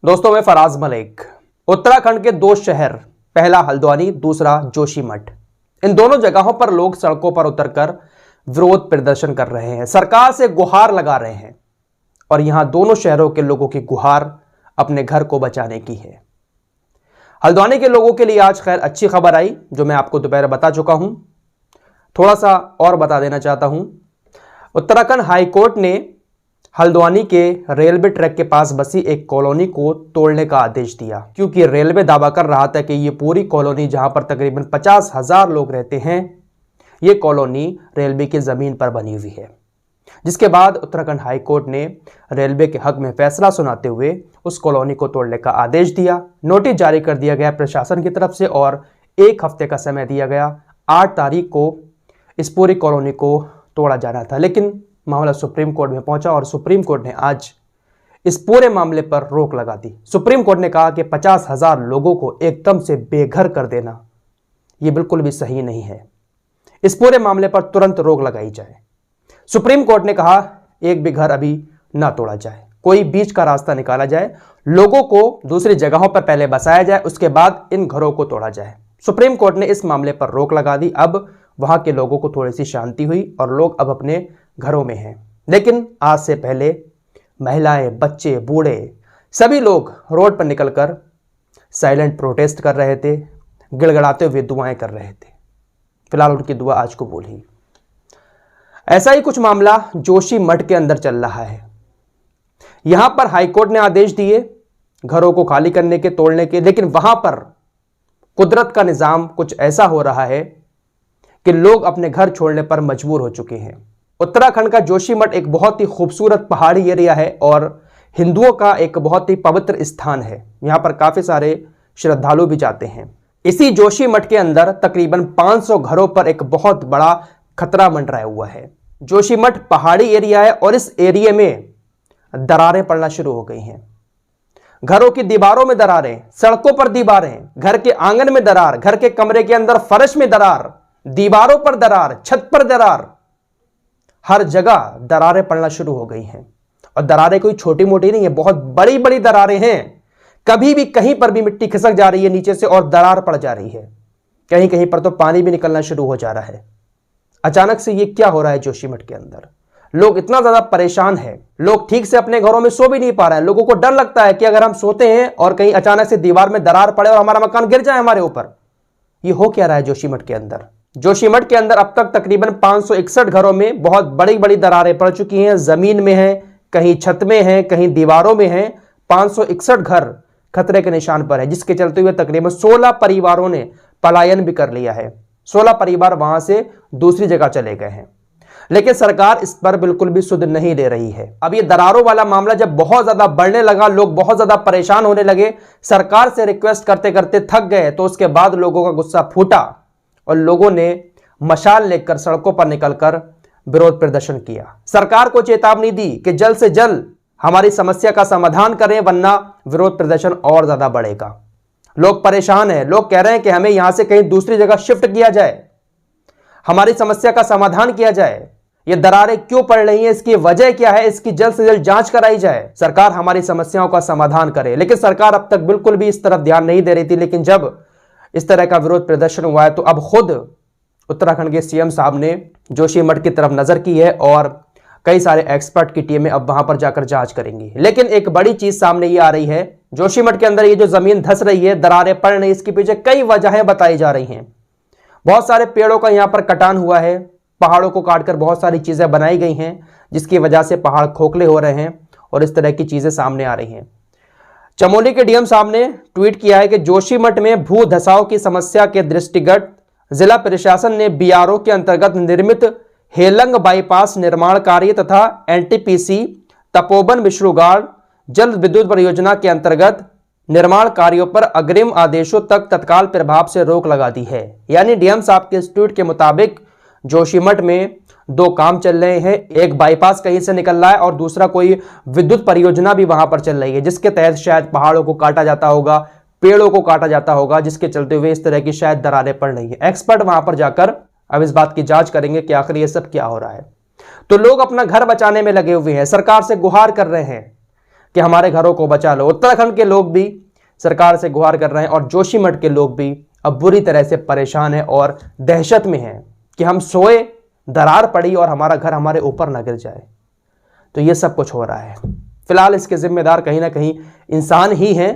दोस्तों मैं फराज मलिक। उत्तराखंड के दो शहर, पहला हल्द्वानी, दूसरा जोशीमठ, इन दोनों जगहों पर लोग सड़कों पर उतरकर विरोध प्रदर्शन कर रहे हैं, सरकार से गुहार लगा रहे हैं। और यहां दोनों शहरों के लोगों की गुहार अपने घर को बचाने की है। हल्द्वानी के लोगों के लिए आज खैर अच्छी खबर आई, जो मैं आपको दोपहर बता चुका हूं। थोड़ा सा और बता देना चाहता हूं। उत्तराखंड हाईकोर्ट ने हल्द्वानी के रेलवे ट्रैक के पास बसी एक कॉलोनी को तोड़ने का आदेश दिया, क्योंकि रेलवे दावा कर रहा था कि ये पूरी कॉलोनी, जहां पर तकरीबन 50,000 लोग रहते हैं, ये कॉलोनी रेलवे की जमीन पर बनी हुई है। जिसके बाद उत्तराखंड हाईकोर्ट ने रेलवे के हक में फैसला सुनाते हुए उस कॉलोनी को तोड़ने का आदेश दिया। नोटिस जारी कर दिया गया प्रशासन की तरफ से और 1 हफ्ते का समय दिया गया। 8 तारीख को इस पूरी कॉलोनी को तोड़ा जाना था, लेकिन मामला सुप्रीम कोर्ट में पहुंचा और सुप्रीम कोर्ट ने आज इस पूरे मामले पर रोक लगा दी। सुप्रीम कोर्ट ने कहा कि 50,000 लोगों को एकदम से बेघर कर देना यह बिल्कुल भी सही नहीं है। इस पूरे मामले पर तुरंत रोक लगाई जाए। सुप्रीम कोर्ट ने कहा एक भी घर अभी ना तोड़ा जाए, कोई बीच का रास्ता निकाला जाए, लोगों को दूसरी जगहों पर पहले बसाया जाए, उसके बाद इन घरों को तोड़ा जाए। सुप्रीम कोर्ट ने इस मामले पर रोक लगा दी। अब वहां के लोगों को थोड़ी सी शांति हुई और लोग अब अपने घरों में हैं। लेकिन आज से पहले महिलाएं, बच्चे, बूढ़े सभी लोग रोड पर निकलकर साइलेंट प्रोटेस्ट कर रहे थे, गिड़गिड़ाते हुए दुआएं कर रहे थे। फिलहाल उनकी दुआ आज कबूल हुई। ऐसा ही कुछ मामला जोशीमठ के अंदर चल रहा है। यहां पर हाईकोर्ट ने आदेश दिए घरों को खाली करने के, तोड़ने के, लेकिन वहां पर कुदरत का निजाम कुछ ऐसा हो रहा है कि लोग अपने घर छोड़ने पर मजबूर हो चुके हैं। उत्तराखंड का जोशीमठ एक बहुत ही खूबसूरत पहाड़ी एरिया है और हिंदुओं का एक बहुत ही पवित्र स्थान है। यहां पर काफी सारे श्रद्धालु भी जाते हैं। इसी जोशीमठ के अंदर तकरीबन 500 घरों पर एक बहुत बड़ा खतरा मंडराया हुआ है। जोशीमठ पहाड़ी एरिया है और इस एरिया में दरारें पड़ना शुरू हो गई हैं। घरों की दीवारों में दरारें, सड़कों पर दीवारें, घर के आंगन में दरार, घर के कमरे के अंदर फर्श में दरार, दीवारों पर दरार, छत पर दरार, हर जगह दरारें पड़ना शुरू हो गई हैं। और दरारें कोई छोटी मोटी नहीं है, बहुत बड़ी बड़ी दरारें हैं। कभी भी कहीं पर भी मिट्टी खिसक जा रही है नीचे से और दरार पड़ जा रही है। कहीं कहीं पर तो पानी भी निकलना शुरू हो जा रहा है। अचानक से ये क्या हो रहा है जोशीमठ के अंदर? लोग इतना ज्यादा परेशान है, लोग ठीक से अपने घरों में सो भी नहीं पा रहे हैं। लोगों को डर लगता है कि अगर हम सोते हैं और कहीं अचानक से दीवार में दरार पड़े और हमारा मकान गिर जाए हमारे ऊपर। ये हो क्या रहा है जोशीमठ के अंदर? जोशीमठ के अंदर अब तक तकरीबन 561 घरों में बहुत बड़ी बड़ी दरारें पड़ चुकी हैं। जमीन में है, कहीं छत में है, कहीं दीवारों में है। 561 घर खतरे के निशान पर है, जिसके चलते हुए तकरीबन 16 परिवारों ने पलायन भी कर लिया है। 16 परिवार वहां से दूसरी जगह चले गए हैं। लेकिन सरकार इस पर बिल्कुल भी सुध नहीं ले रही है। अब ये दरारों वाला मामला जब बहुत ज्यादा बढ़ने लगा, लोग बहुत ज्यादा परेशान होने लगे, सरकार से रिक्वेस्ट करते करते थक गए, तो उसके बाद लोगों का गुस्सा फूटा और लोगों ने मशाल लेकर सड़कों पर निकलकर विरोध प्रदर्शन किया। सरकार को चेतावनी दी कि जल्द से जल्द हमारी समस्या का समाधान करें, वरना विरोध प्रदर्शन और ज्यादा बढ़ेगा। लोग परेशान हैं, लोग कह रहे हैं कि हमें यहां से कहीं दूसरी जगह शिफ्ट किया जाए, हमारी समस्या का समाधान किया जाए। ये दरारें क्यों पड़ रही हैं, इसकी वजह क्या है, इसकी जल्द से जल्द जांच कराई जाए, सरकार हमारी समस्याओं का समाधान करे। लेकिन सरकार अब तक बिल्कुल भी इस तरफ ध्यान नहीं दे रही थी। लेकिन जब इस तरह का विरोध प्रदर्शन हुआ है तो अब खुद उत्तराखंड के सीएम साहब ने जोशीमठ की तरफ नजर की है और कई सारे एक्सपर्ट की टीमें अब वहां पर जाकर जांच करेंगी। लेकिन एक बड़ी चीज सामने ये आ रही है, जोशीमठ के अंदर ये जो जमीन धंस रही है, दरारें पड़ रही, इसके पीछे कई वजहें बताई जा रही हैं। बहुत सारे पेड़ों का यहां पर कटान हुआ है, पहाड़ों को काटकर बहुत सारी चीजें बनाई गई हैं, जिसकी वजह से पहाड़ खोखले हो रहे हैं और इस तरह की चीजें सामने आ रही हैं। चमोली के डीएम साहब ने ट्वीट किया है कि जोशीमठ में भू धसाव की समस्या के दृष्टिगत जिला प्रशासन ने बीआरओ के अंतर्गत निर्मित हेलंग बाईपास निर्माण कार्य तथा एनटीपीसी तपोवन विष्णुगाड़ जल विद्युत परियोजना के अंतर्गत निर्माण कार्यों पर अग्रिम आदेशों तक तत्काल प्रभाव से रोक लगा दी है। यानी डीएम साहब के इस ट्वीट के मुताबिक जोशीमठ में 2 काम चल रहे हैं। एक बाईपास कहीं से निकल रहा है और दूसरा कोई विद्युत परियोजना भी वहां पर चल रही है, जिसके तहत शायद पहाड़ों को काटा जाता होगा, पेड़ों को काटा जाता होगा, जिसके चलते हुए इस तरह की शायद दरारें पड़ रही है। एक्सपर्ट वहां पर जाकर अब इस बात की जांच करेंगे कि आखिर ये सब क्या हो रहा है। तो लोग अपना घर बचाने में लगे हुए हैं, सरकार से गुहार कर रहे हैं कि हमारे घरों को बचा लो। उत्तराखंड के लोग भी सरकार से गुहार कर रहे हैं और जोशीमठ के लोग भी अब बुरी तरह से परेशान हैं और दहशत में हैं कि हम सोए, दरार पड़ी और हमारा घर हमारे ऊपर न गिर जाए। तो ये सब कुछ हो रहा है। फिलहाल इसके जिम्मेदार कहीं ना कहीं इंसान ही हैं।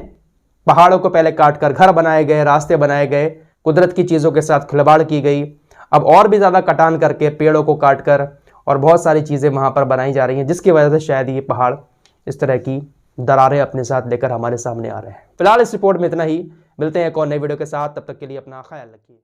पहाड़ों को पहले काटकर घर बनाए गए, रास्ते बनाए गए, कुदरत की चीज़ों के साथ खिलवाड़ की गई। अब और भी ज़्यादा कटान करके, पेड़ों को काटकर और बहुत सारी चीज़ें वहाँ पर बनाई जा रही हैं, जिसकी वजह से शायद ये पहाड़ इस तरह की दरारें अपने साथ लेकर हमारे सामने आ रहे हैं। फिलहाल इस रिपोर्ट में इतना ही। मिलते हैं एक और नई वीडियो के साथ, तब तक के लिए अपना ख्याल रखिए।